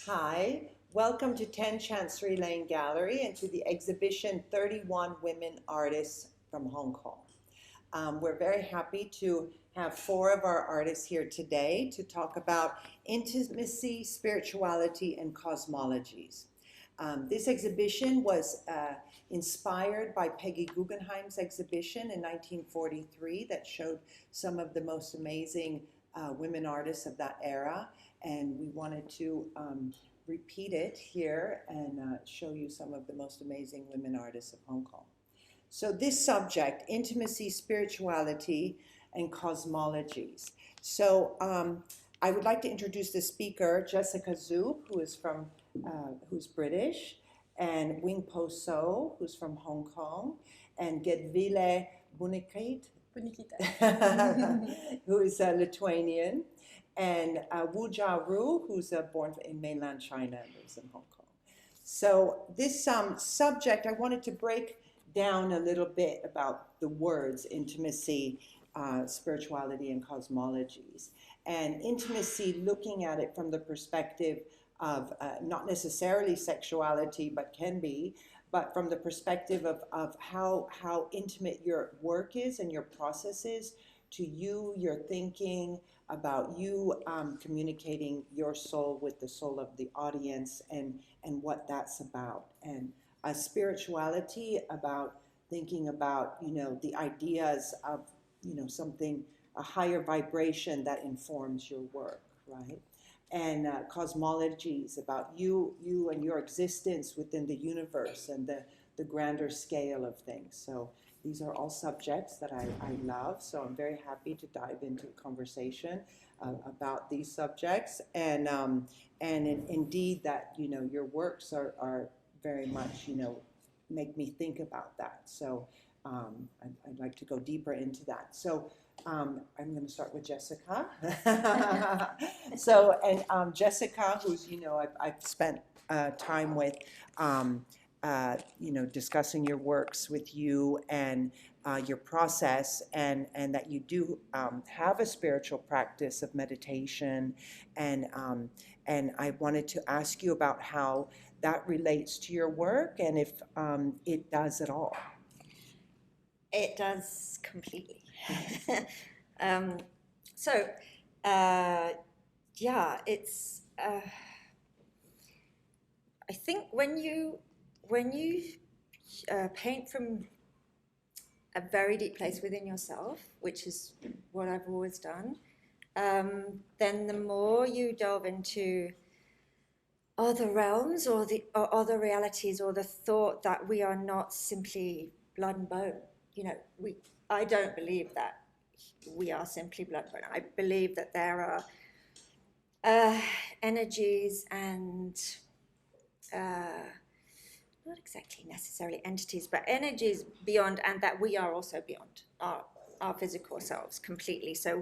Hi, welcome to 10 Chancery Lane Gallery and to the exhibition 31 Women Artists from Hong Kong. We're very happy to have four of our artists here today to talk about intimacy, spirituality, and cosmologies. This exhibition was inspired by Peggy Guggenheim's exhibition in 1943 that showed some of the most amazing women artists of that era, and we wanted to repeat it here and show you some of the most amazing women artists of Hong Kong. So this subject, intimacy, spirituality, and cosmologies. So I would like to introduce the speaker, Jessica Zoob, who's British, and Wing Po So, who's from Hong Kong, and Gedvile Bunikyte, who is Lithuanian, and Jiaru Wu, who's born in mainland China and lives in Hong Kong. So this subject, I wanted to break down a little bit about the words intimacy, spirituality, and cosmologies. And intimacy, looking at it from the perspective of not necessarily sexuality, but can be, but from the perspective of how intimate your work is and your process is to you, your thinking, about you communicating your soul with the soul of the audience and what that's about. And a spirituality about thinking about, the ideas of, something, a higher vibration that informs your work, right? And cosmologies about you and your existence within the universe and the grander scale of things. So these are all subjects that I love, so I'm very happy to dive into a conversation about these subjects. And indeed that, your works are very much, make me think about that. So I'd like to go deeper into that. So I'm going to start with Jessica. So, and Jessica, who's, I've spent time with, discussing your works with you and your process, and that you do have a spiritual practice of meditation, and I wanted to ask you about how that relates to your work and if it does at all. It does completely. Yeah, it's. I think when you paint from a very deep place within yourself, which is what I've always done, then the more you delve into other realms or other realities, or the thought that we are not simply blood and bone. I don't believe that we are simply blood and bone. I believe that there are energies and not exactly necessarily entities, but energies beyond, and that we are also beyond our physical selves completely. So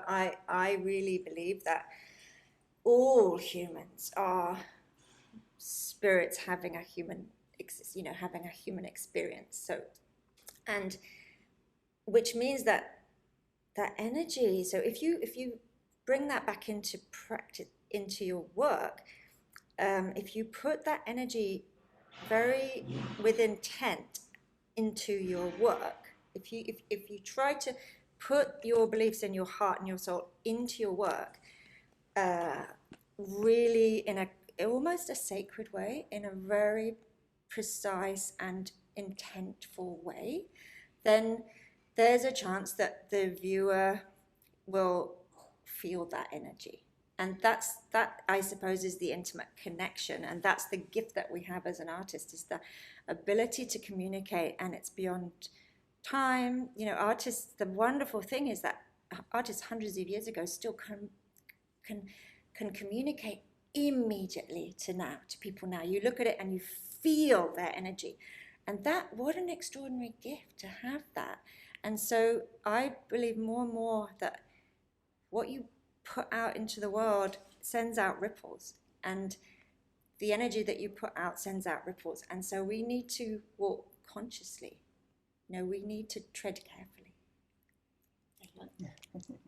I really believe that all humans are spirits having a human experience. So, and which means that energy. So if you bring that back into practice, into your work, if you put that energy very with intent into your work, if you try to put your beliefs and your heart and your soul into your work, really in almost a sacred way, in a very precise and intentful way, then there's a chance that the viewer will feel that energy. And that, I suppose, is the intimate connection. And that's the gift that we have as an artist, is the ability to communicate, and it's beyond time. Artists, the wonderful thing is that artists hundreds of years ago still can communicate immediately to people now. You look at it and you feel their energy. And what an extraordinary gift to have that. And so I believe more and more that what you put out into the world sends out ripples, and the energy that you put out sends out ripples. And so we need to walk consciously. We need to tread carefully.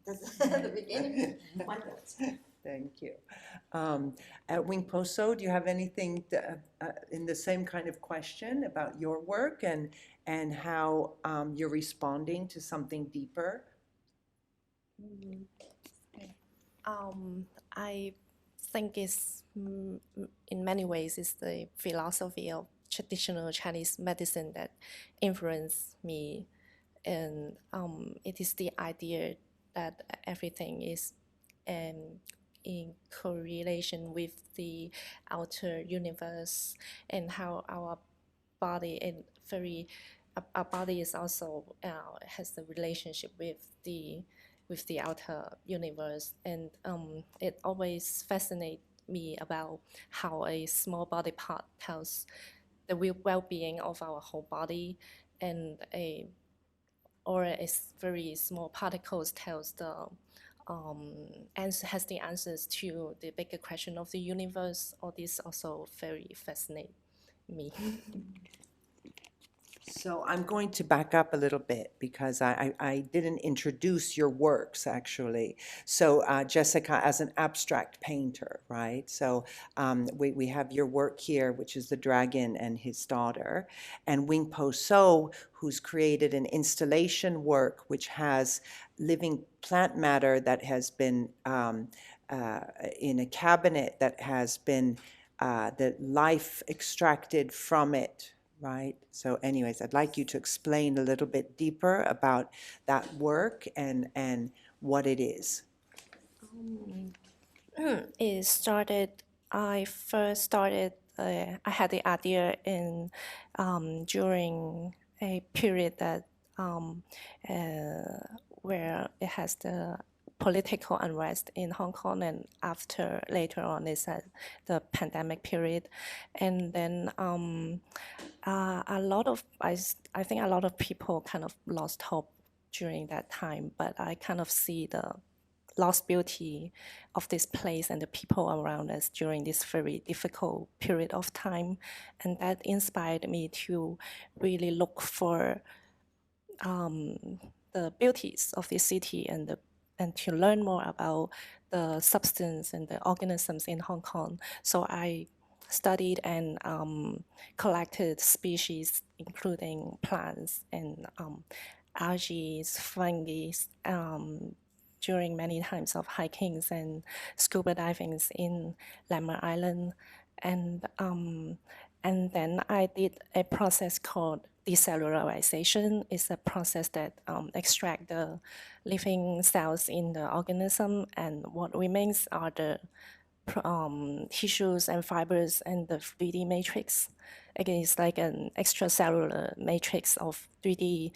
That's the beginning. Thank you. At Wing Poso, do you have anything in the same kind of question about your work and how you're responding to something deeper? I think it's in many ways it's the philosophy of traditional Chinese medicine that influenced me, and it is the idea that everything is in correlation with the outer universe, and how our body and our body is also has the relationship with the outer universe, and it always fascinates me about how a small body part tells the well-being of our whole body, and very small particles tells the has the answers to the bigger question of the universe. All this also very fascinate me. So I'm going to back up a little bit because I didn't introduce your works, actually. So Jessica, as an abstract painter, right? So we have your work here, which is the dragon and his daughter, and Wing Po So, who's created an installation work which has living plant matter that has been in a cabinet that has been the life extracted from it. Right. So anyways, I'd like you to explain a little bit deeper about that work and what it is. I first started, I had the idea in during a period that where it has the political unrest in Hong Kong, and later on is the pandemic period, and then I think a lot of people kind of lost hope during that time, but I kind of see the lost beauty of this place and the people around us during this very difficult period of time, and that inspired me to really look for the beauties of this city and to learn more about the substance and the organisms in Hong Kong. So I studied and collected species, including plants and algae, fungi, during many times of hikings and scuba divings in Lammer Island. And then I did a process called decellularization. It's a process that extract the living cells in the organism, and what remains are the tissues and fibers and the 3D matrix. Again, it's like an extracellular matrix of 3D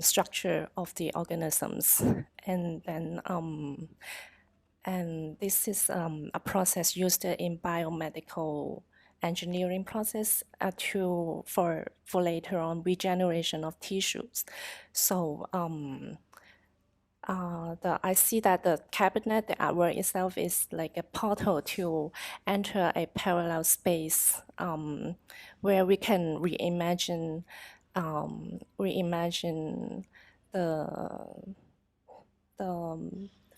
structure of the organisms. And then and this is a process used in biomedical engineering process for later on regeneration of tissues. So I see that the cabinet, the artwork itself, is like a portal to enter a parallel space where we can reimagine the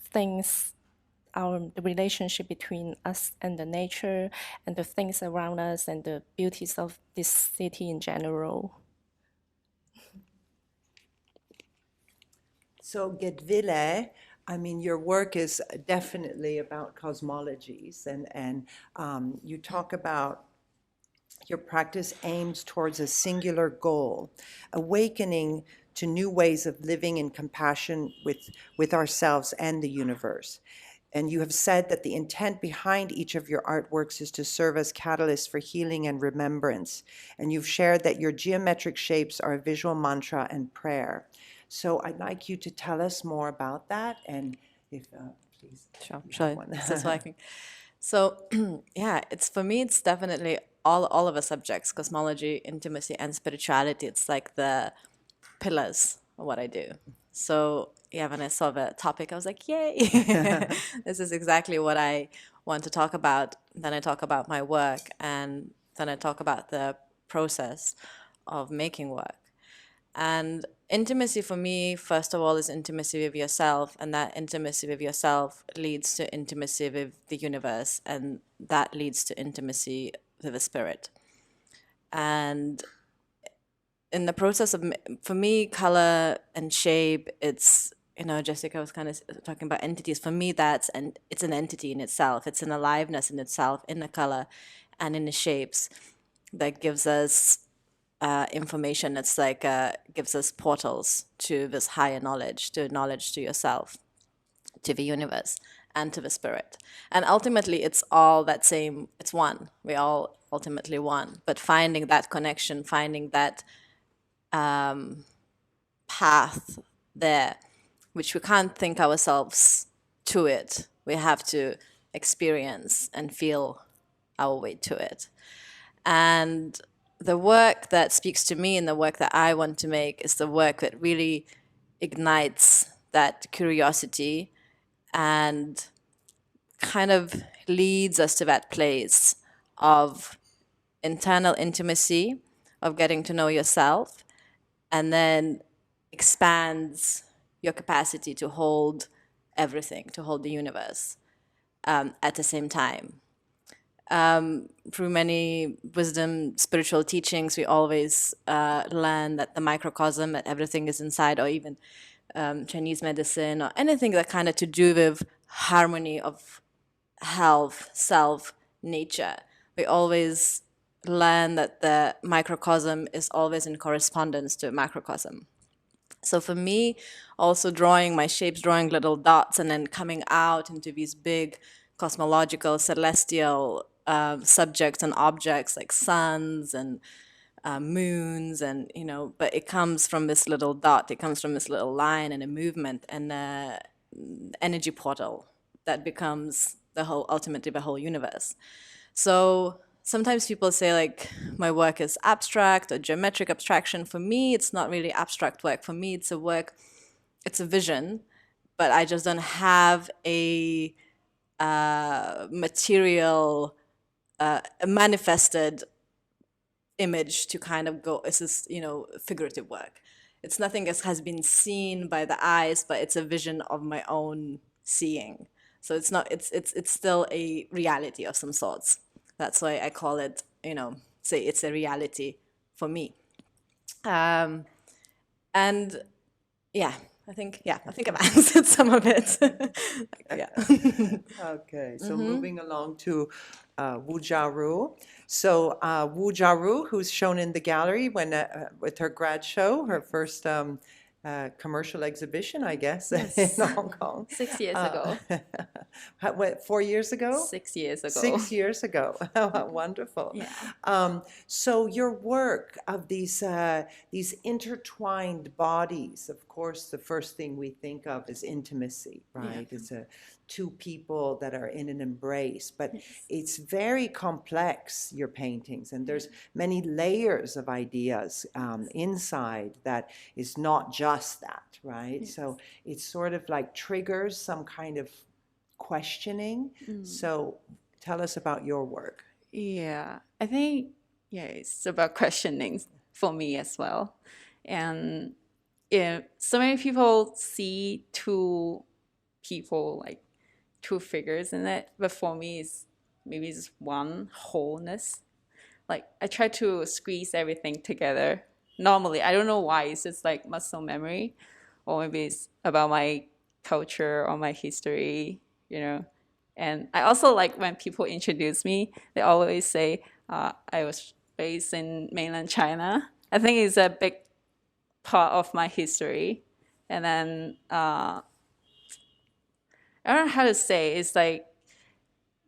things, the relationship between us and the nature and the things around us and the beauties of this city in general. So Gedvile, I mean, your work is definitely about cosmologies, and you talk about your practice aims towards a singular goal, awakening to new ways of living in compassion with ourselves and the universe. And you have said that the intent behind each of your artworks is to serve as catalysts for healing and remembrance. And you've shared that your geometric shapes are a visual mantra and prayer. So I'd like you to tell us more about that, and if please. Sure. So I can. So yeah, for me, it's definitely all of the subjects: cosmology, intimacy, and spirituality. It's like the pillars of what I do. So yeah, when I saw the topic, I was like, yay! This is exactly what I want to talk about. Then I talk about my work, and then I talk about the process of making work. And intimacy for me, first of all, is intimacy with yourself, and that intimacy with yourself leads to intimacy with the universe, and that leads to intimacy with the spirit. And in the process of, for me, color and shape, it's, Jessica was kind of talking about entities. For me, it's an entity in itself. It's an aliveness in itself, in the color and in the shapes, that gives us information. It's like gives us portals to this higher knowledge, to yourself, to the universe, and to the spirit. And ultimately, it's all that same. It's one. We all ultimately one. But finding that connection, finding that path there, which we can't think ourselves to it. We have to experience and feel our way to it. And the work that speaks to me and the work that I want to make is the work that really ignites that curiosity and kind of leads us to that place of internal intimacy, of getting to know yourself, and then expands your capacity to hold everything, to hold the universe at the same time. Through many wisdom, spiritual teachings, we always learn that the microcosm, that everything is inside, or even Chinese medicine, or anything that kind of to do with harmony of health, self, nature. We always learn that the microcosm is always in correspondence to a macrocosm. So for me, also drawing my shapes, drawing little dots, and then coming out into these big cosmological, celestial subjects and objects like suns and moons, and but it comes from this little dot, it comes from this little line and a movement and a energy portal that becomes ultimately the whole universe. So sometimes people say like my work is abstract or geometric abstraction. For me, it's not really abstract work. For me, it's a vision, but I just don't have a material, a manifested image to kind of go, this is, figurative work. It's nothing that has been seen by the eyes, but it's a vision of my own seeing. So it's not, it's still a reality of some sorts. That's why I call it, say it's a reality for me. And yeah, I think I've answered some of it. Yeah. Okay, so moving along to Wu Jiaru. So Wu Jiaru, who's shown in the gallery with her grad show, her first commercial exhibition, I guess, in Hong Kong. 6 years ago. What, 4 years ago? 6 years ago. 6 years ago. Wonderful. Yeah. So your work of these intertwined bodies, of course, the first thing we think of is intimacy, right? Yeah. It's two people that are in an embrace, but Yes. it's very complex, your paintings, and there's many layers of ideas inside that is not just that, right? Yes. So it's sort of like triggers some kind of questioning. So tell us about your work. Yeah, I think, it's about questioning for me as well. And so many people see two people, like two figures in it, but for me, it's maybe just one wholeness. Like I try to squeeze everything together. Normally, I don't know why, it's just like muscle memory, or maybe it's about my culture or my history, And I also like when people introduce me, they always say, I was raised in mainland China. I think it's a big part of my history. And then, I don't know how to say, it's like,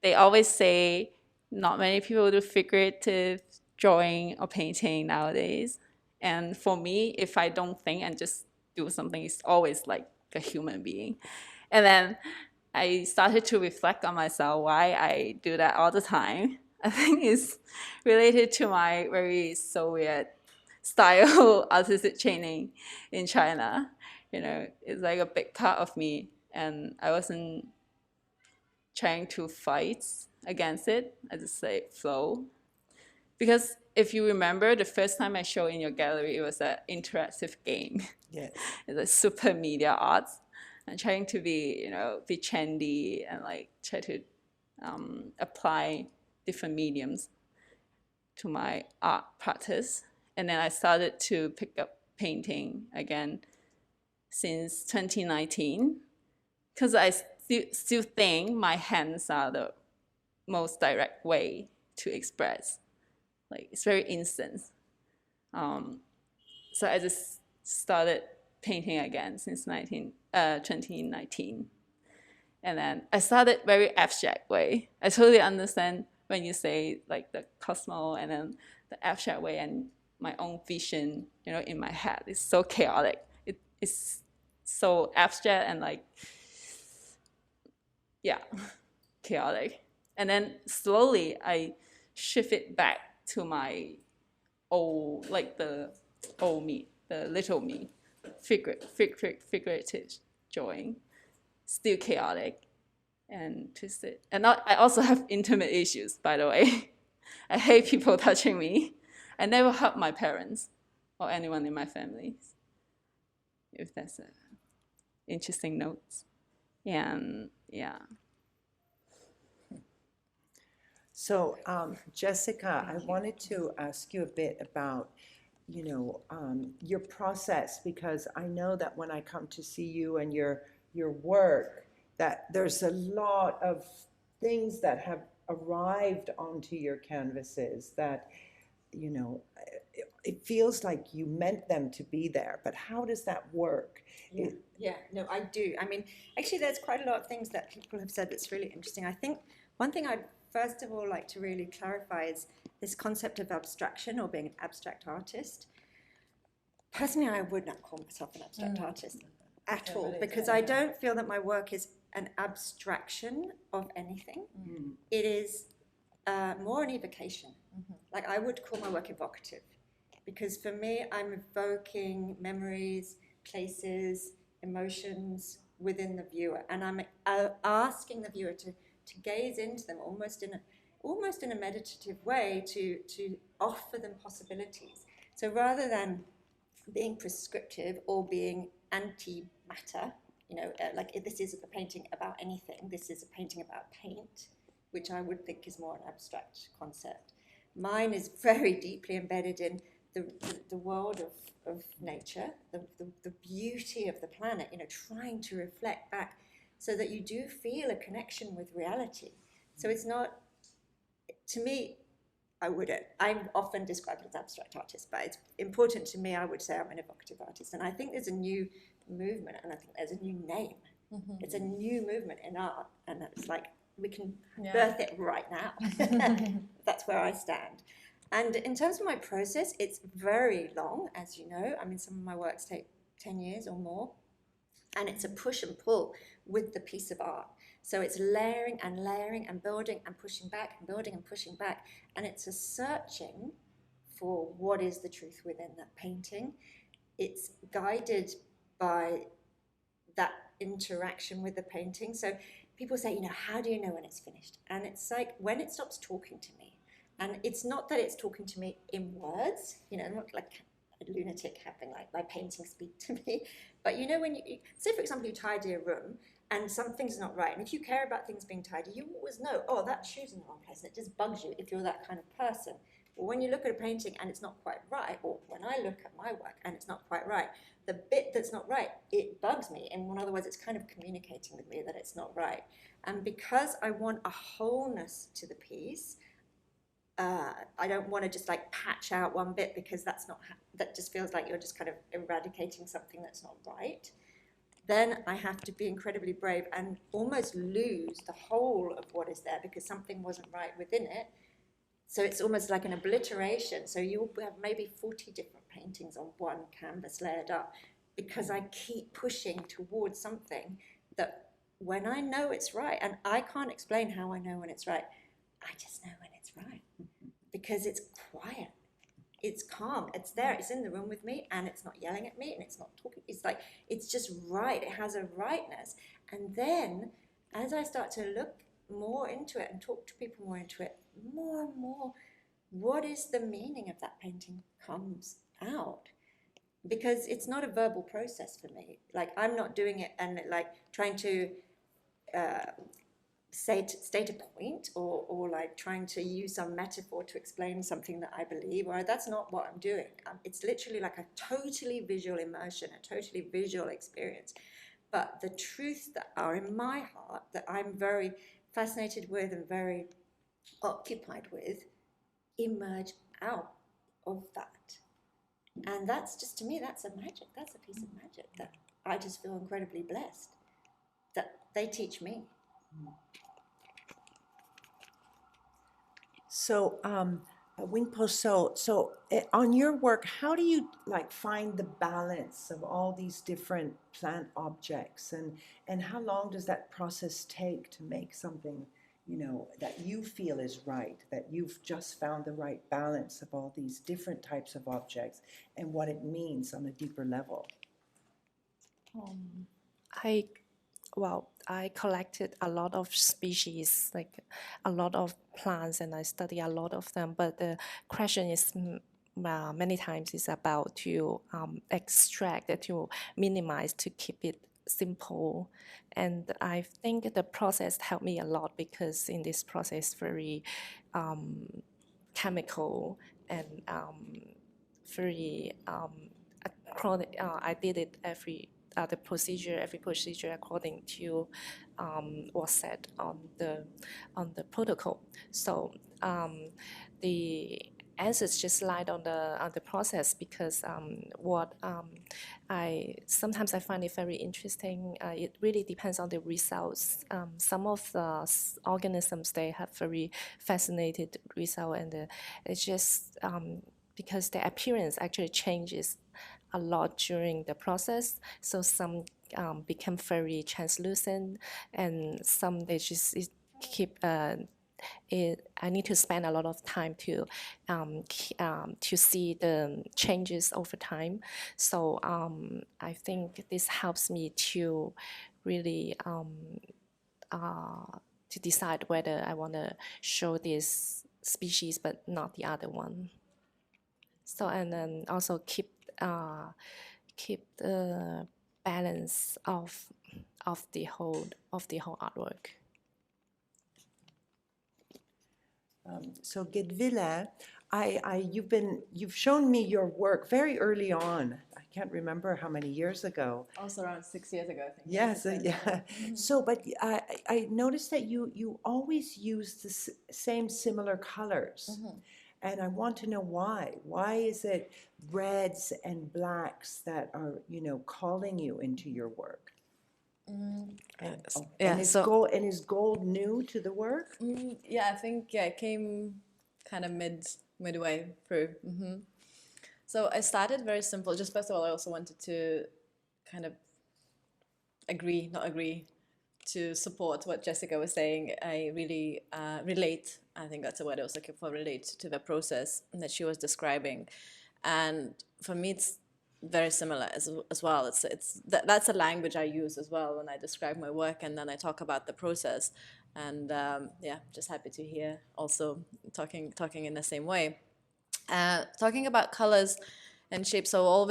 they always say not many people do figurative drawing or painting nowadays. And for me, if I don't think and just do something, it's always like a human being. And then I started to reflect on myself why I do that all the time. I think it's related to my very Soviet style artistic training in China. It's like a big part of me, and I wasn't trying to fight against it. I just say flow. Because if you remember, the first time I showed in your gallery, it was an interactive game. Yes. It's a super media arts. I'm trying to be, be trendy and like try to apply different mediums to my art practice. And then I started to pick up painting again since 2019, because I still think my hands are the most direct way to express. Like, it's very instant. So I just started painting again since 2019. And then I started very abstract way. I totally understand when you say like the cosmos and then the abstract way, and my own vision, in my head is so chaotic. It's so abstract and like, yeah, chaotic. And then slowly I shift it back to my old, like the old me, the little me, figurative drawing, still chaotic and twisted. And I also have intimate issues, by the way. I hate people touching me. I never hurt my parents or anyone in my family, if that's an interesting note. And yeah. So, Jessica, I wanted to ask you a bit about, your process, because I know that when I come to see you and your work, that there's a lot of things that have arrived onto your canvases that, it feels like you meant them to be there, but how does that work? Yeah, no, I do. I mean, actually, there's quite a lot of things that people have said that's really interesting. I think one thing I'd first of all like to really clarify is this concept of abstraction or being an abstract artist. Personally, I would not call myself an abstract artist at all, because I don't feel that my work is an abstraction of anything. It is more an evocation. Like, I would call my work evocative, because for me, I'm evoking memories, places, emotions within the viewer, and I'm asking the viewer to gaze into them almost in a meditative way, to offer them possibilities. So rather than being prescriptive or being anti-matter, like if this isn't a painting about anything, this is a painting about paint, which I would think is more an abstract concept. Mine is very deeply embedded in the world of nature, the beauty of the planet, trying to reflect back so that you do feel a connection with reality. So it's not, to me, I'm often described as an abstract artist, but it's important to me, I would say I'm an evocative artist. And I think there's a new movement, and I think there's a new name. It's a new movement in art, and it's like, we can birth it right now. That's where I stand. And in terms of my process, it's very long, as you know. I mean, some of my works take 10 years or more, and it's a push and pull with the piece of art. So it's layering and layering and building and pushing back and building and pushing back. And it's a searching for what is the truth within that painting. It's guided by that interaction with the painting. So people say, how do you know when it's finished? And it's like when it stops talking to me. And it's not that it's talking to me in words, not like a lunatic having like my painting speak to me. But when you say, for example, you tidy a room and something's not right, and if you care about things being tidy, you always know, oh, that shoe's in the wrong place, and it just bugs you if you're that kind of person. But when you look at a painting and it's not quite right, or when I look at my work and it's not quite right, the bit that's not right, it bugs me. In other words, it's kind of communicating with me that it's not right. And because I want a wholeness to the piece, I don't want to just like patch out one bit, because that just feels like you're just kind of eradicating something that's not right. Then I have to be incredibly brave and almost lose the whole of what is there because something wasn't right within it. So it's almost like an obliteration. So you'll have maybe 40 different paintings on one canvas layered up, because I keep pushing towards something that when I know it's right, and I can't explain how I know when it's right, I just know when it's right. Because it's quiet, it's calm, it's there, it's in the room with me, and it's not yelling at me, and it's not talking. It's like, it's just right, it has a rightness. And then, as I start to look more into it and talk to people more into it, more and more what is the meaning of that painting comes out. Because it's not a verbal process for me. Like, I'm not doing it and like trying to state a point or like trying to use some metaphor to explain something that I believe, or that's not what I'm doing. It's literally like a totally visual immersion, a totally visual experience. But the truths that are in my heart that I'm very fascinated with and very occupied with emerge out of that. And that's just, to me, that's a magic. That's a piece of magic that I just feel incredibly blessed that they teach me. So, Wingpo, on your work, how do you like find the balance of all these different plant objects, and how long does that process take to make something, you know, that you feel is right, that you've just found the right balance of all these different types of objects and what it means on a deeper level? I collected a lot of species, like a lot of plants, and I study a lot of them. But the question is, many times is about to extract, to minimize, to keep it simple. And I think the process helped me a lot because in this process, very chemical and very I did it every procedure according to was set on the protocol. So the answers just lied on the process because what I sometimes I find it very interesting. It really depends on the results. Some of the organisms they have very fascinated result, and it's just because the appearance actually changes a lot during the process. So some become very translucent, and some they just keep. I need to spend a lot of time to see the changes over time. So I think this helps me to really to decide whether I want to show this species but not the other one. So and then also keep the balance of the whole artwork. So Gedvile, you've shown me your work very early on. I can't remember how many years ago. Also around 6 years ago, I think. Yes, yeah. So, but I noticed that you always use the same similar colors. And I want to know why. Why is it reds and blacks that are, you know, calling you into your work? And is gold new to the work? Yeah, I think it came kind of midway through. So I started very simple. Just first of all, I also wanted to kind of not agree, to support what Jessica was saying. I really relate, I think that's the word I was looking for, relate to the process that she was describing. And for me, it's very similar as well. That's a language I use as well when I describe my work, and then I talk about the process. And yeah, just happy to hear also talking in the same way. Talking about colors and shapes, so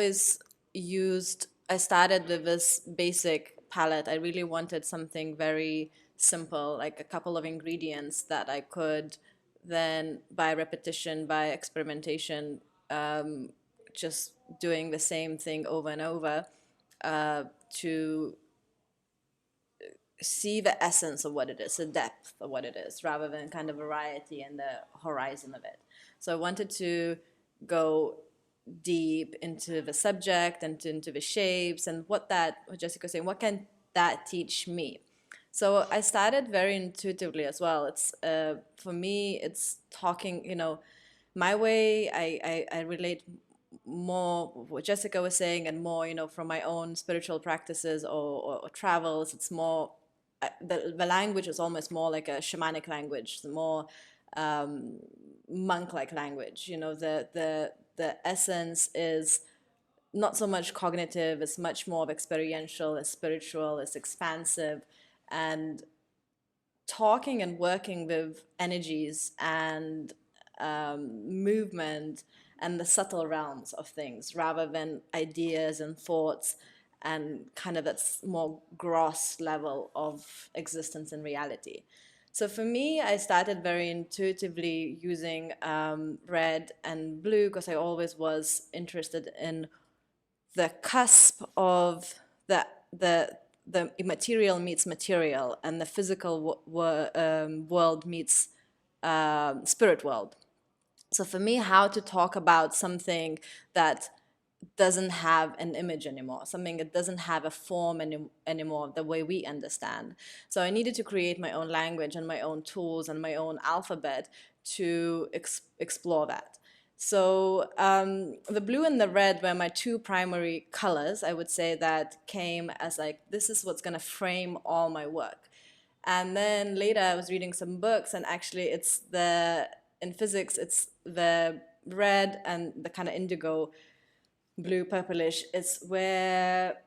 I started with this basic palette. I really wanted something very simple, like a couple of ingredients that I could then, by repetition, by experimentation, just doing the same thing over and over, to see the essence of what it is, the depth of what it is, rather than kind of variety and the horizon of it. So I wanted to go deep into the subject and into the shapes and what Jessica was saying, what can that teach me? So I started very intuitively as well. It's for me, it's talking, you know, my way. I relate more what Jessica was saying, and more, you know, from my own spiritual practices or travels. It's more the language is almost more like a shamanic language, the more monk-like language. You know, the essence is not so much cognitive, it's much more of experiential, it's spiritual, it's expansive, and talking and working with energies and movement and the subtle realms of things rather than ideas and thoughts and kind of that more gross level of existence and reality. So for me, I started very intuitively using red and blue because I always was interested in the cusp of the immaterial meets material and the physical world meets spirit world. So for me, how to talk about something that doesn't have an image anymore, something that doesn't have a form anymore, the way we understand. So I needed to create my own language and my own tools and my own alphabet to explore that. So the blue and the red were my two primary colors. I would say that came as like, this is what's going to frame all my work. And then later I was reading some books, and actually in physics, it's the red and the kind of indigo, blue, purplish, is where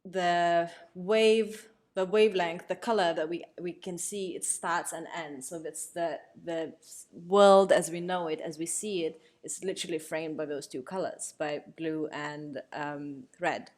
the wavelength, the color that we can see, it starts and ends. So that's the world as we know it, as we see it, is literally framed by those two colors, by blue and red.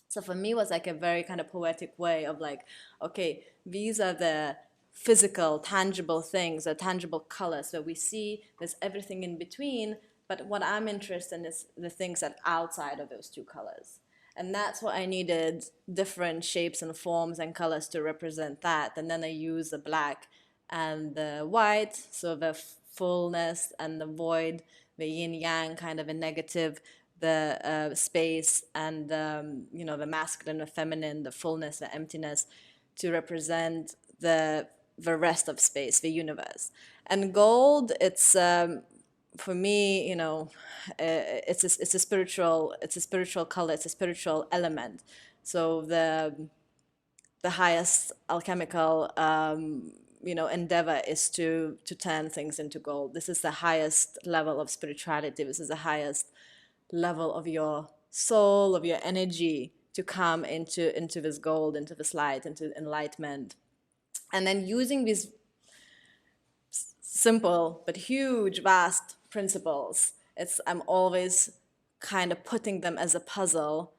So for me, it was like a very kind of poetic way of like, okay, these are the physical, tangible things, the tangible colors that we see. There's everything in between, but what I'm interested in is the things that are outside of those two colors. And that's what I needed, different shapes and forms and colors to represent that. And then I use the black and the white, so the fullness and the void, the yin yang, kind of a negative, the space, and the masculine, the feminine, the fullness, the emptiness, to represent the rest of space, the universe. And gold, it's for me, it's a spiritual color, it's a spiritual element. So the highest alchemical endeavor is to turn things into gold. This is the highest level of spirituality. This is the highest level of your soul, of your energy, to come into this gold, into this light, into enlightenment. And then using these simple but huge, vast principles, I'm always kind of putting them as a puzzle,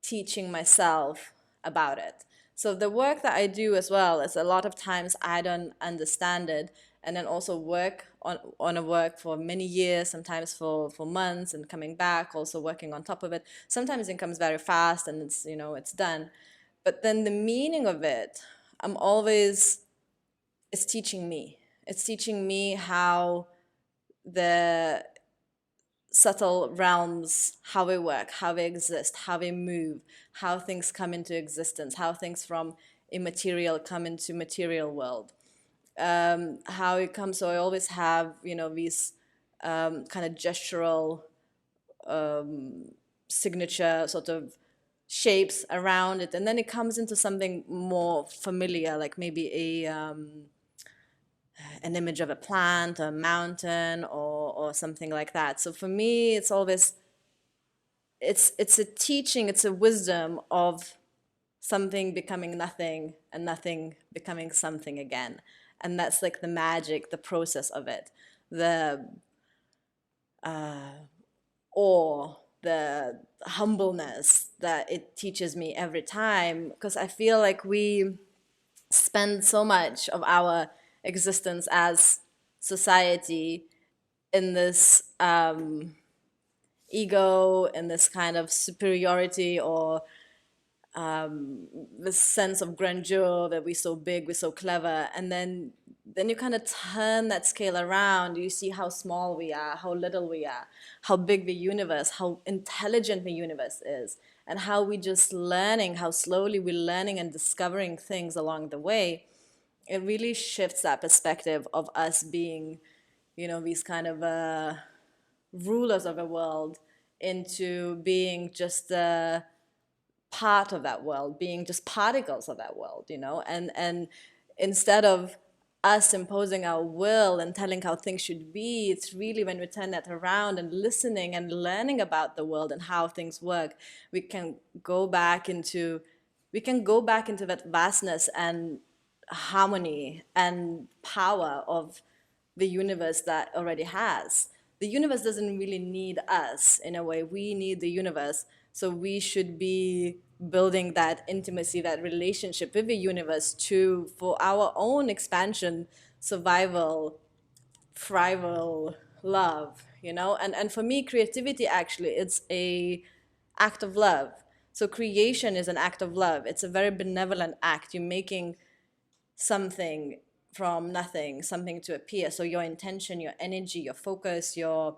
teaching myself about it. So the work that I do as well is a lot of times I don't understand it, and then also work on a work for many years, sometimes for months, and coming back, also working on top of it. Sometimes it comes very fast and it's done. But then the meaning of it, it's teaching me. It's teaching me how the subtle realms, how they work, how they exist, how they move, how things come into existence, how things from immaterial come into material world. How it comes. So I always have, these kind of gestural signature sort of shapes around it, and then it comes into something more familiar, like maybe an image of a plant, a mountain, or something like that. So for me, it's always it's a teaching, it's a wisdom of something becoming nothing and nothing becoming something again. And that's like the magic, the process of it, the awe, the humbleness that it teaches me every time. Because I feel like we spend so much of our existence as society in this ego, in this kind of superiority, or this sense of grandeur that we're so big, we're so clever, and then you kind of turn that scale around. You see how small we are, how little we are, how big the universe, how intelligent the universe is, and how we just learning, how slowly we're learning and discovering things along the way. It really shifts that perspective of us being, these kind of rulers of the world, into being just part of that world, being just particles of that world, and instead of us imposing our will and telling how things should be, it's really when we turn that around and listening and learning about the world and how things work, we can go back into that vastness and harmony and power of the universe that already has. The universe doesn't really need us in a way. We need the universe. So we should be building that intimacy, that relationship with the universe for our own expansion, survival, thrival, love, And for me, creativity actually, it's a act of love. So creation is an act of love. It's a very benevolent act. You're making something from nothing, something to appear. So your intention, your energy, your focus, your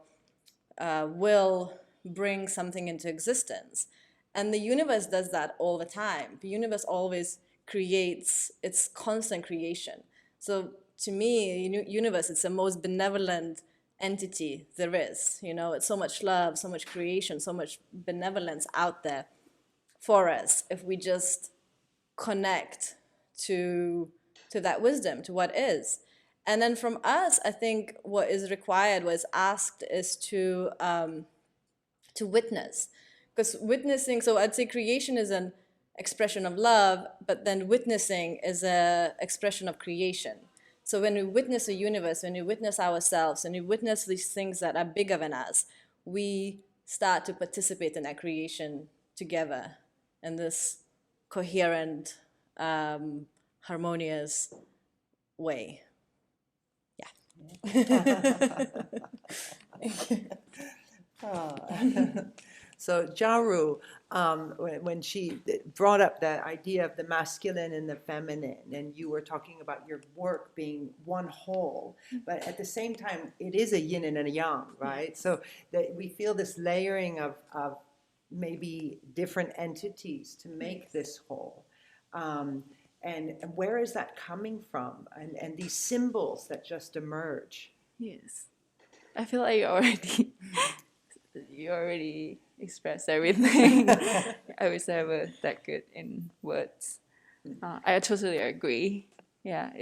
will bring something into existence. And the universe does that all the time. The universe always creates, it's constant creation. So to me, universe, it's the most benevolent entity there is. It's so much love, so much creation, so much benevolence out there for us if we just connect to that wisdom, to what is. And then from us, I think what is required, what is asked, is to witness. Because witnessing, so I'd say creation is an expression of love, but then witnessing is an expression of creation. So when we witness a universe, when we witness ourselves, and we witness these things that are bigger than us, we start to participate in that creation together in this coherent, harmonious way. So Jiaru, when she brought up the idea of the masculine and the feminine, and you were talking about your work being one whole, but at the same time, it is a yin and a yang, right? So that we feel this layering of maybe different entities to make this whole. And where is that coming from? And these symbols that just emerge. Yes. I feel like you already expressed everything. I wish I were that good in words. I totally agree. Yeah,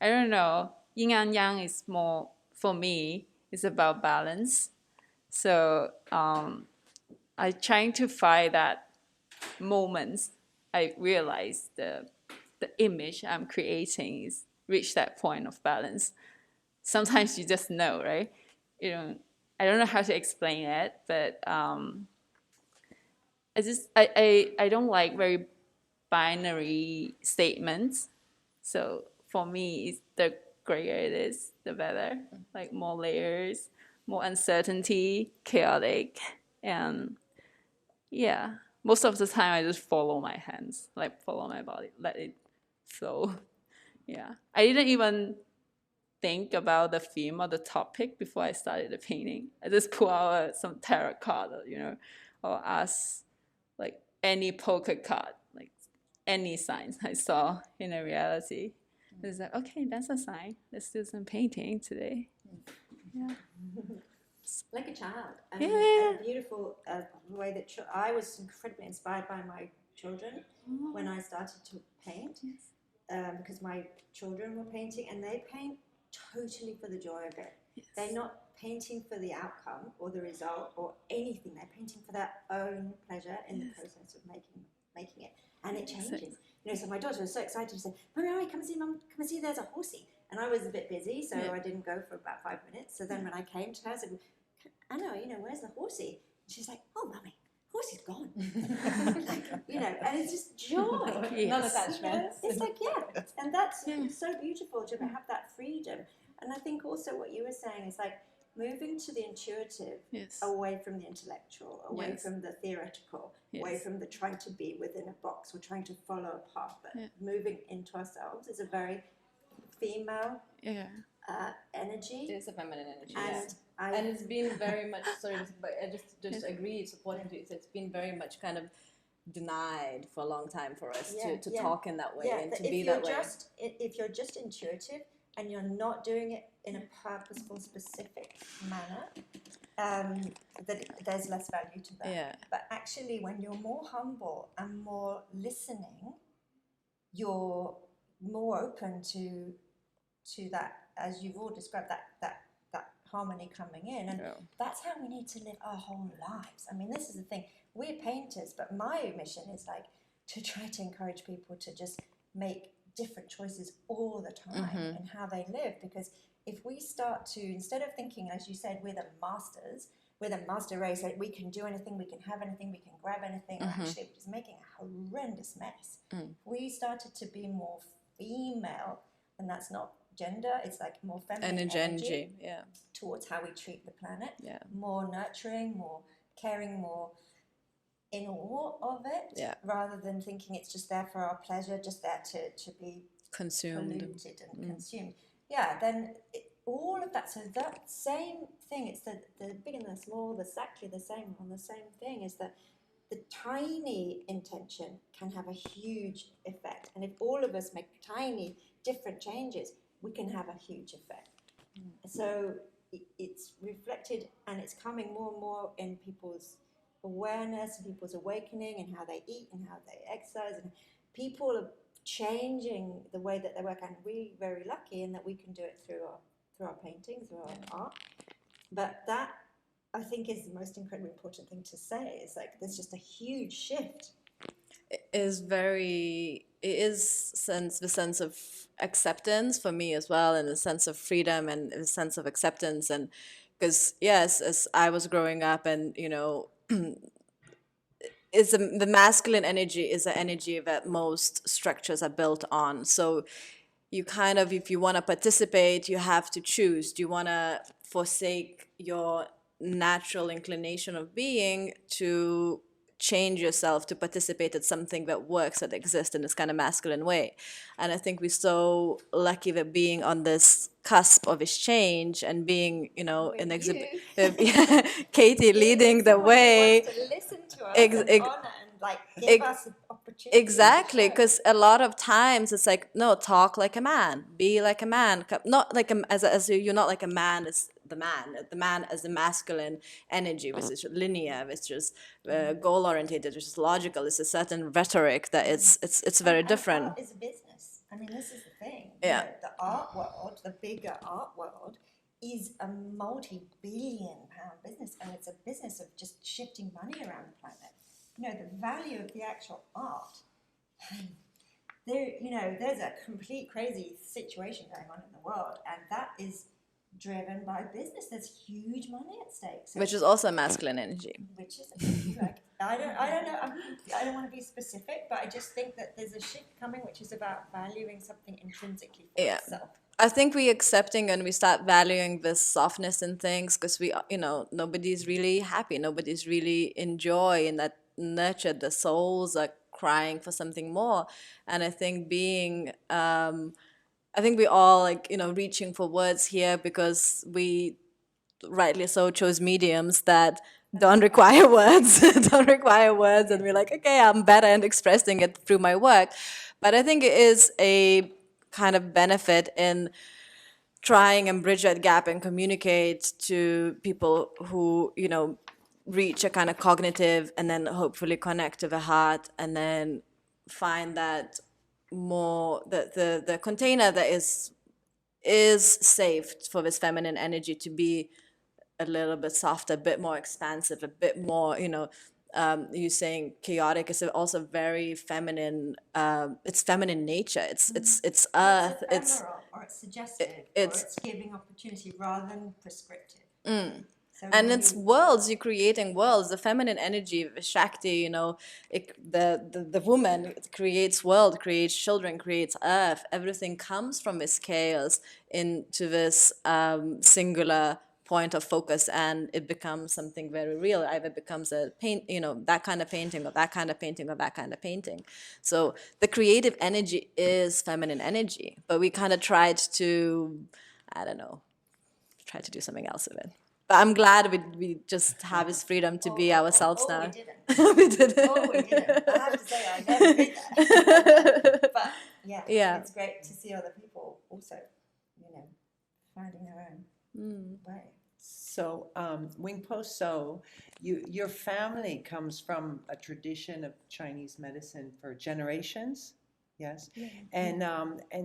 I don't know. Yin and yang is more, for me, it's about balance. So I trying to find that moments I realize the image I'm creating is reach that point of balance. Sometimes you just know, right? I don't know how to explain it, but I don't like very binary statements. So for me, the grayer it is, the better. Like more layers, more uncertainty, chaotic, and yeah. Most of the time, I just follow my hands, like follow my body, let it flow. Yeah, I didn't even think about the theme or the topic before I started the painting. I just pull out some tarot card, or ask like any poker card, like any signs I saw in a reality. It's like, okay, that's a sign. Let's do some painting today. Yeah. Like a child. Yeah. And a beautiful way that I was incredibly inspired by my children when I started to paint, because my children were painting, and they paint totally for the joy of it. Yes. They're not painting for the outcome or the result or anything. They're painting for their own pleasure in the process of making it, and it changes. So my daughter was so excited to say, "Mommy, come and see. There's a horsey." And I was a bit busy, so I didn't go for about 5 minutes. So then when I came to her, I said, "Anna, where's the horsey?" And she's like, "Oh, Mummy, horsey's gone." And it's just joy. Yes. Non-attachment. It's like, and that's so beautiful to have that freedom. And I think also what you were saying is like moving to the intuitive, away from the intellectual, away from the theoretical, away from the trying to be within a box or trying to follow a path, but moving into ourselves is a very female energy. It is a feminine energy, and it's been very much, but I just agree, supporting you. It's been very much kind of denied for a long time for us to talk in that way and to be that way. If you're just intuitive and you're not doing it in a purposeful, specific manner, that there's less value to that. Yeah. But actually, when you're more humble and more listening, you're more open to that, as you've all described, that harmony coming in, and that's how we need to live our whole lives. I mean, this is the thing, we're painters, but my mission is like to try to encourage people to just make different choices all the time in how they live. Because if we start to, instead of thinking, as you said, we're the master race, like we can do anything, we can have anything, we can grab anything, actually we're just making a horrendous mess. If we started to be more female, and that's not gender, it's like more feminine energy yeah. towards how we treat the planet, Yeah. more nurturing, more caring, more in awe of it, Yeah. rather than thinking it's just there for our pleasure, just there to be Consumed. polluted and consumed. Yeah, then all of that, so that same thing, it's the big and the small, exactly the same on the same thing, is that the tiny intention can have a huge effect. And if all of us make tiny different changes, we can have a huge effect. So it's reflected, and it's coming more and more in people's awareness and people's awakening and how they eat and how they exercise, and people are changing the way that they work, and we're very lucky in that we can do it through our painting, through our art. But that, I think, is the most incredibly important thing to say. It's like there's just a huge shift. It is the sense of acceptance for me as well, and the sense of freedom and the sense of acceptance. And because yes, as I was growing up, and the masculine energy is the energy that most structures are built on. So you kind of, if you want to participate, you have to choose. Do you want to forsake your natural inclination of being to change yourself to participate in something that works, that exists in this kind of masculine way? And I think we're so lucky that being on this cusp of this change and being, an exhibit, Katie leading the way. To listen to us and honor and give us an opportunity. Exactly, because a lot of times it's like, no, talk like a man, be like a man, not like you're not like a man as the man as the masculine energy, which is linear, which is goal oriented, which is logical. It's a certain rhetoric that it's very different. Art is a business. I mean, this is the thing. Yeah. The art world, the bigger art world, is a multi-billion-pound business, and it's a business of just shifting money around the planet. The value of the actual art. There's a complete crazy situation going on in the world, and that is driven by business. There's huge money at stake. So which is also a masculine energy. Which is I don't know. I don't want to be specific, but I just think that there's a shift coming, which is about valuing something intrinsically for itself. I think we accepting and we start valuing this softness in things, because we, nobody's really happy, nobody's really enjoy, and that nurtured, the souls are crying for something more. And I think I think we all reaching for words here because we rightly so chose mediums that don't require words, and we're like, okay, I'm better at expressing it through my work. But I think it is a kind of benefit in trying and bridge that gap and communicate to people who, reach a kind of cognitive and then hopefully connect to the heart, and then find that more the container that is safe for this feminine energy to be a little bit softer, a bit more expansive, a bit more, you saying chaotic is also very feminine. It's feminine nature. It's earth. It's ephemeral, or it's suggestive, or it's giving opportunity rather than prescriptive. So and it's worlds. You're creating worlds. The feminine energy, the Shakti, the woman creates world, creates children, creates earth. Everything comes from this chaos into this singular point of focus, and it becomes something very real. Either it becomes a paint, that kind of painting, or that kind of painting, or that kind of painting. So the creative energy is feminine energy, but we kind of tried to, try to do something else with it. But I'm glad we just have this freedom to be ourselves now. We didn't. We didn't. We didn't. I have to say, I never did that. But yeah, it's great to see other people also, finding their own way. So, Wingpo So, your family comes from a tradition of Chinese medicine for generations, yes? Yeah. And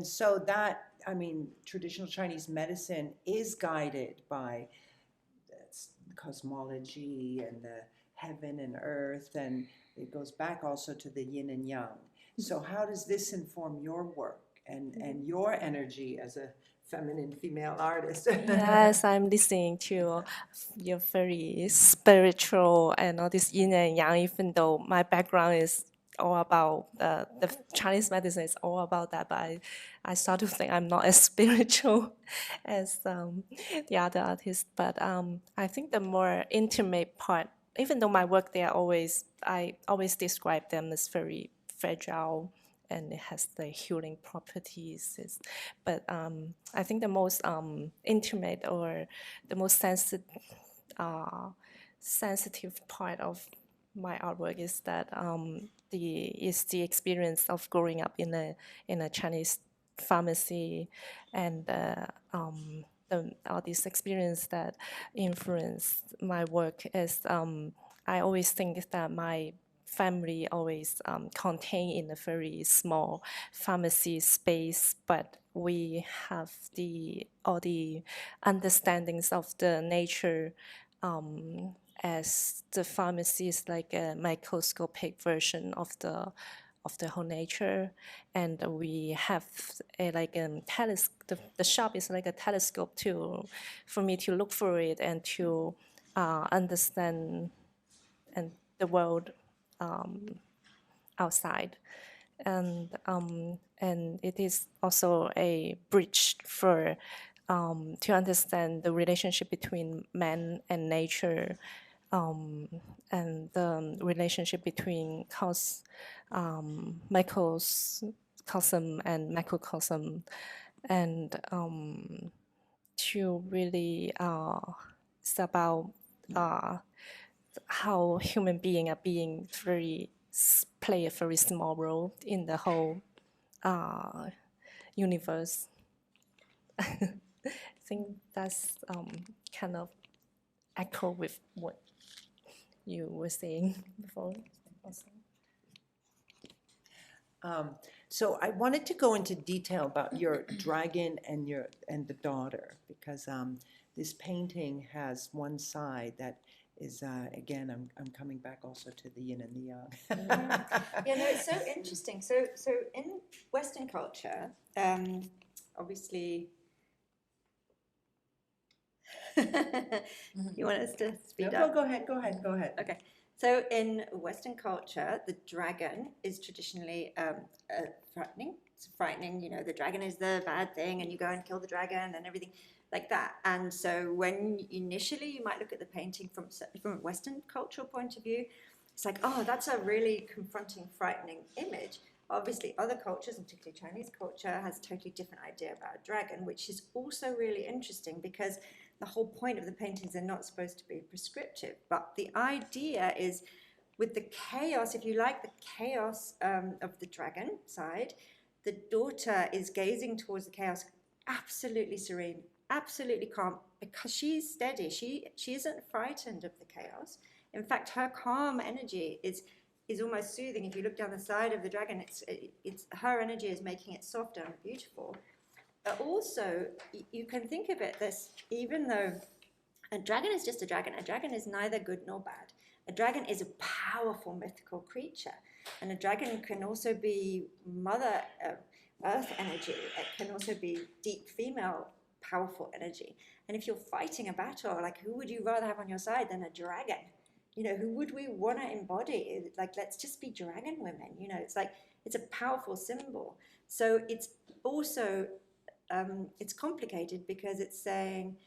so that, traditional Chinese medicine is guided by cosmology and the heaven and earth, and it goes back also to the yin and yang. So how does this inform your work? and your energy as a feminine female artist. Yes, I'm listening to your very spiritual and all this yin and yang, even though my background is all about the Chinese medicine is all about that, but I start to think I'm not as spiritual as the other artists. But I think the more intimate part, even though my work, I always describe them as very fragile and it has the healing properties. But I think the most intimate or the most sensitive part of my artwork is that the experience of growing up in a Chinese pharmacy and all this experience that influenced my work is I always think that my family always contained in a very small pharmacy space, but we have all the understandings of the nature as the pharmacy is like a microscopic version of the whole nature, and we have the shop is like a telescope for me to look for it and to understand and the world outside, and it is also a bridge for to understand the relationship between man and nature, and the relationship between microcosm and macrocosm, and to really it's about how human beings are being play a very small role in the whole universe. I think that's kind of echo with what you were saying before. Also. So I wanted to go into detail about your dragon and the daughter, because this painting has one side that is again I'm coming back also to the yin and the yang. Yeah, no, it's so interesting. So in Western culture, obviously, you want us to speed No, up? go ahead. Okay. So in Western culture, the dragon is traditionally frightening. It's frightening, you know, the dragon is the bad thing and you go and kill the dragon and everything like that. And so when initially you might look at the painting from a Western cultural point of view, it's like, oh, that's a really confronting, frightening image. Obviously, other cultures, and particularly Chinese culture, has a totally different idea about a dragon, which is also really interesting because the whole point of the paintings are not supposed to be prescriptive. But the idea is with the chaos, if you like, the chaos of the dragon side, the daughter is gazing towards the chaos, absolutely serene, absolutely calm, because she's steady. She isn't frightened of the chaos. In fact, her calm energy is almost soothing. If you look down the side of the dragon, it's her energy is making it softer and beautiful. But also, you can think of it this, even though a dragon is just a dragon is neither good nor bad. A dragon is a powerful mythical creature, and a dragon can also be Mother Earth energy. It can also be deep female powerful energy. And if you're fighting a battle, like, who would you rather have on your side than a dragon? You know, who would we want to embody? Like, let's just be dragon women. You know, it's like, it's a powerful symbol. So it's also, it's complicated because it's saying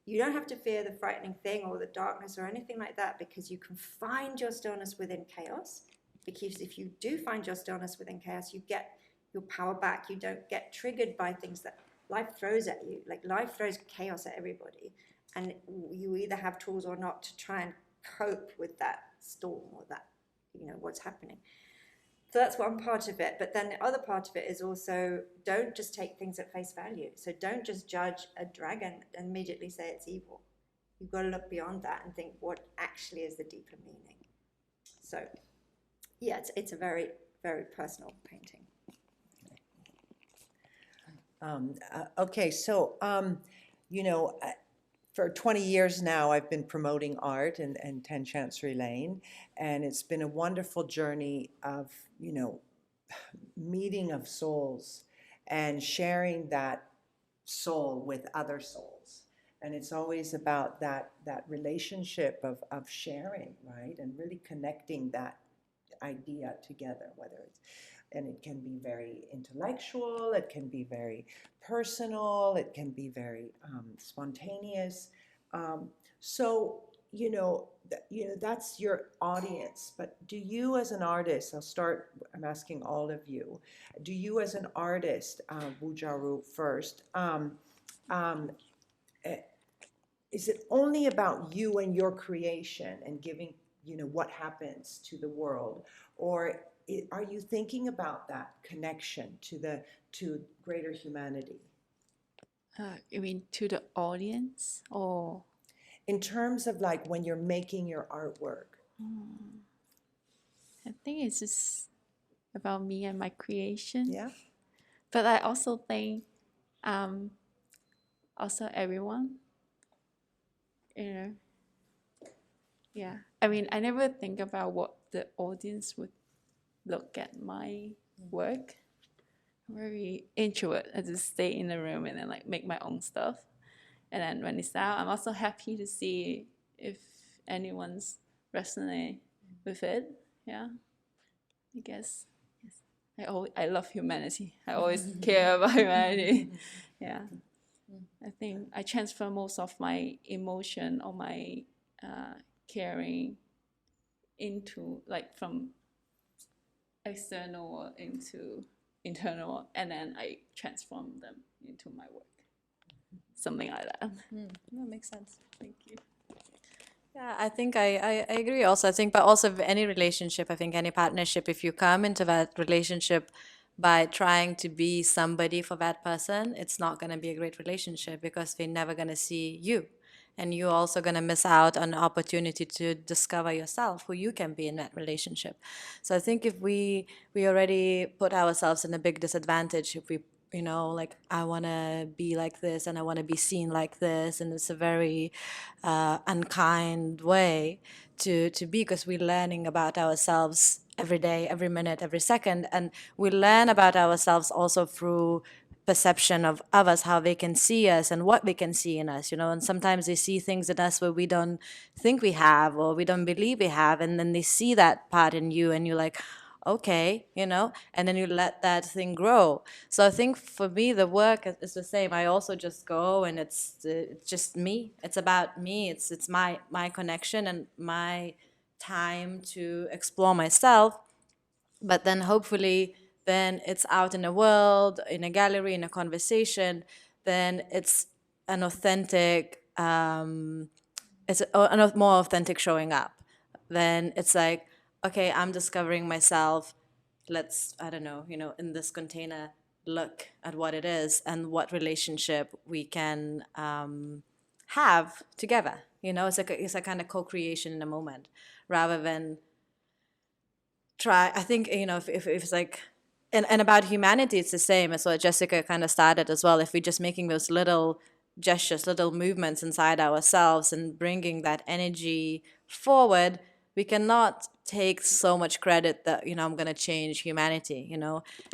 you don't have to fear the frightening thing or the darkness or anything like that, because you can find your stillness within chaos. Because if you do find your stillness within chaos, you get your power back. You don't get triggered by things that life throws at you. Like, life throws chaos at everybody, and you either have tools or not to try and cope with that storm or that, you know, what's happening. So that's one part of it. But then the other part of it is also, don't just take things at face value. So don't just judge a dragon and immediately say it's evil. You've got to look beyond that and think what actually is the deeper meaning. So yeah, it's a very, very personal painting. Okay, so you know, for 20 years now, I've been promoting art in 10 Chancery Lane, and it's been a wonderful journey of, you know, meeting of souls and sharing that soul with other souls. And it's always about that relationship of sharing, right? And really connecting that idea together, and it can be very intellectual, it can be very personal, it can be very spontaneous. So that's your audience. But do you, as an artist, I'm asking all of you, do you, as an artist, Wu Jiaru first, eh, is it only about you and your creation and giving, what happens to the world, or are you thinking about that connection to greater humanity? You mean to the audience or? In terms of like when you're making your artwork. I think it's just about me and my creation. Yeah. But I also think also everyone, you know. Yeah. I mean, I never think about what the audience would look at my work. I'm very introvert. I just stay in the room and then like make my own stuff. And then when it's out, I'm also happy to see if anyone's resonate with it. Yeah. I guess. Yes. I love humanity. I always care about humanity. Yeah. I think I transfer most of my emotion or my caring into like from external into internal, and then I transform them into my work. Something like that. That makes sense. Thank you. Yeah, I think I agree also. I think, but also with any relationship, I think any partnership, if you come into that relationship by trying to be somebody for that person, it's not going to be a great relationship because they're never going to see you. And you're also going to miss out on the opportunity to discover yourself, who you can be in that relationship. So I think if we already put ourselves in a big disadvantage, if we like I want to be like this and I want to be seen like this, and it's a very unkind way to be, because we're learning about ourselves every day, every minute, every second, and we learn about ourselves also through perception of others, how they can see us and what they can see in us, and sometimes they see things in us where we don't think we have or we don't believe we have, and then they see that part in you and you're like, okay, and then you let that thing grow. So I think for me, the work is the same. I also just go and it's just me. It's about me. It's my connection and my time to explore myself. But then hopefully, then it's out in the world, in a gallery, in a conversation. Then it's an authentic, a more authentic showing up. Then it's like, okay, I'm discovering myself. Let's, I don't know, in this container, look at what it is and what relationship we can have together. It's a kind of co-creation in a moment, rather than try. I think, if it's like, and about humanity, it's the same as what Jessica kind of started as well. If we're just making those little gestures, little movements inside ourselves and bringing that energy forward, we cannot take so much credit that, I'm going to change humanity.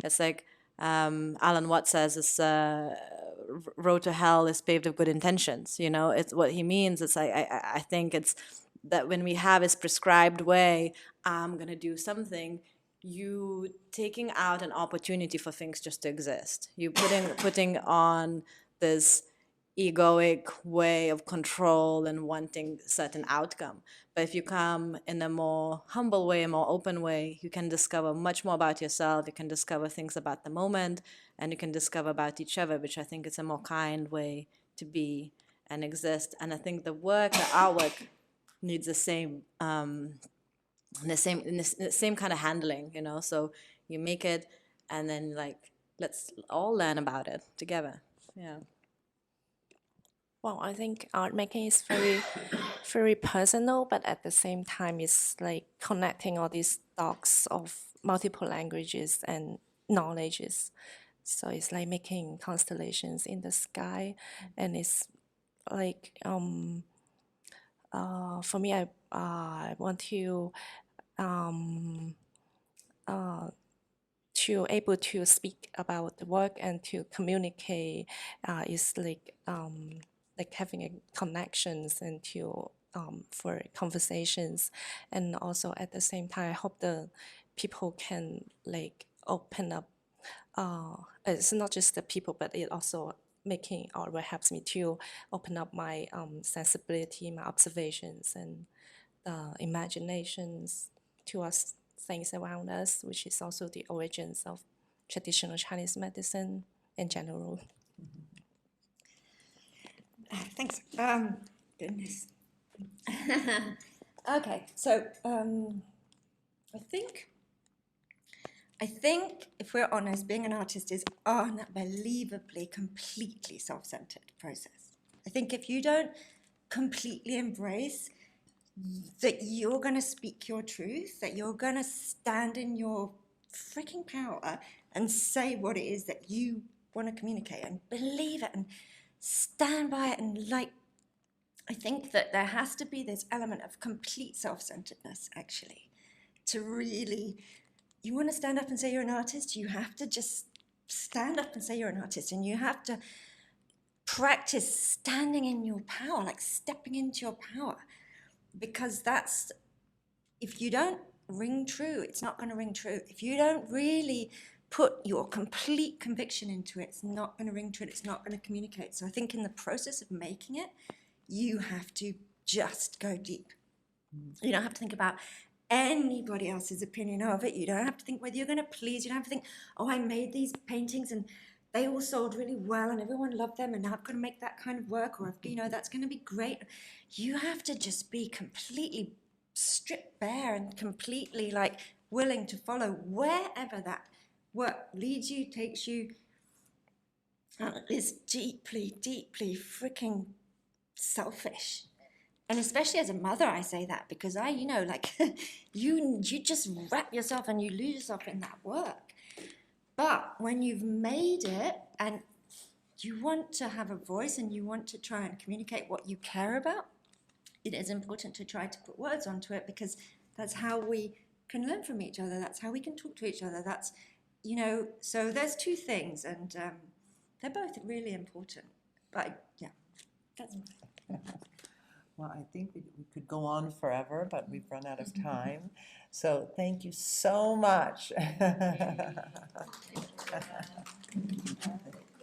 It's like Alan Watts says, it's road to hell is paved with good intentions. It's what he means. It's like, I think it's that when we have this prescribed way, I'm going to do something, you taking out an opportunity for things just to exist. You putting on this egoic way of control and wanting certain outcome. But if you come in a more humble way, a more open way, you can discover much more about yourself. You can discover things about the moment, and you can discover about each other, which I think is a more kind way to be and exist. And I think the artwork needs the same the same kind of handling, so you make it and then like, let's all learn about it together. Yeah. Well, I think art making is very, very personal, but at the same time, it's like connecting all these dots of multiple languages and knowledges. So it's like making constellations in the sky, and it's like for me, I want to to able to speak about the work and to communicate is like having a connections and to for conversations, and also at the same time I hope the people can like open up. It's not just the people, but it also making or what helps me to open up my sensibility, my observations, and imaginations towards things around us, which is also the origins of traditional Chinese medicine in general. Thanks. Goodness. Okay, so I think if we're honest, being an artist is unbelievably, completely self-centered process. I think if you don't completely embrace that you're going to speak your truth, that you're going to stand in your freaking power and say what it is that you want to communicate and believe it and stand by it, and like, I think that there has to be this element of complete self-centeredness, actually, to really, you want to stand up and say you're an artist, you have to just stand up and say you're an artist, and you have to practice standing in your power, like stepping into your power, because that's, if you don't ring true, it's not going to ring true. If you don't really put your complete conviction into it, it's not going to ring true, it's not going to communicate. So I think in the process of making it, you have to just go deep. You don't have to think about anybody else's opinion of it. You don't have to think whether you're going to please. You don't have to think, oh, I made these paintings and they all sold really well and everyone loved them and now I've got to make that kind of work, or, you know, that's going to be great. You have to just be completely stripped bare and completely like willing to follow wherever that work leads you, takes you. Is deeply, deeply freaking selfish. And especially as a mother, I say that because you know, like you just wrap yourself and you lose yourself in that work. But when you've made it and you want to have a voice and you want to try and communicate what you care about, it is important to try to put words onto it, because that's how we can learn from each other. That's how we can talk to each other. That's, you know, so there's two things, and they're both really important. But yeah, that's. Well, I think we could go on forever, but we've run out of time. So thank you so much.